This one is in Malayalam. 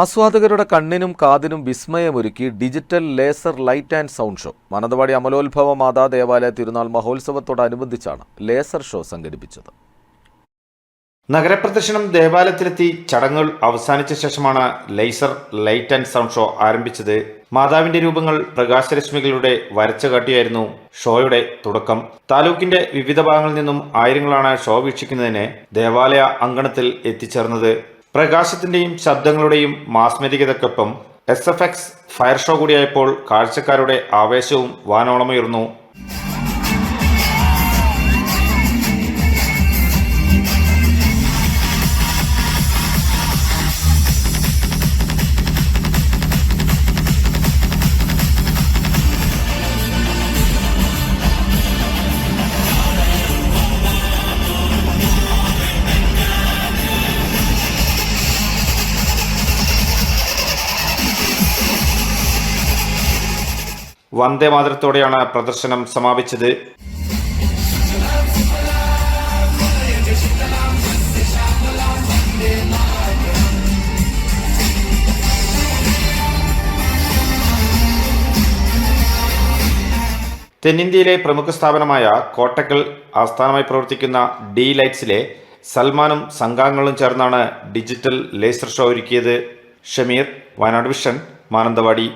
ആസ്വാദകരുടെ കണ്ണിനും കാതിനും വിസ്മയമൊരുക്കി digital laser light and sound show. Mananthavady അമലോത്ഭവ മാതാ ദേവാലയ തിരുനാൾ മഹോത്സവത്തോടനുബന്ധിച്ചാണ് ലേസർ ഷോ സംഘടിപ്പിച്ചത്. നഗരപ്രദക്ഷിണം ദേവാലയത്തിലെത്തി ചടങ്ങുകൾ അവസാനിച്ച ശേഷമാണ് laser light and sound show ആരംഭിച്ചത്. മാതാവിന്റെ രൂപങ്ങൾ പ്രകാശരശ്മികളുടെ വരച്ചു കാട്ടിയായിരുന്നു ഷോയുടെ തുടക്കം. താലൂക്കിന്റെ വിവിധ ഭാഗങ്ങളിൽ നിന്നും ആയിരങ്ങളാണ് ഷോ വീക്ഷിക്കുന്നതിന് ദേവാലയ അങ്കണത്തിൽ എത്തിച്ചേർന്നത്. പ്രകാശത്തിന്റെയും ശബ്ദങ്ങളുടെയും മാസ്മരികതയ്ക്കൊപ്പം SFX ഫയർ ഷോ കൂടിയായപ്പോൾ കാഴ്ചക്കാരുടെ ആവേശവും വാനോളമുയർന്നു. വന്ദേമാതരത്തോടെയാണ് പ്രദർശനം സമാപിച്ചത്. തെന്നിന്ത്യയിലെ പ്രമുഖ സ്ഥാപനമായ കോട്ടക്കൽ ആസ്ഥാനമായി പ്രവർത്തിക്കുന്ന ഡി ലൈറ്റ്സിലെ സൽമാനും സംഘാംഗങ്ങളും ചേർന്നാണ് ഡിജിറ്റൽ ലേസർ ഷോ ഒരുക്കിയത്. ഷമീർ, വയനാട് വിഷൻ, മാനന്തവാടി.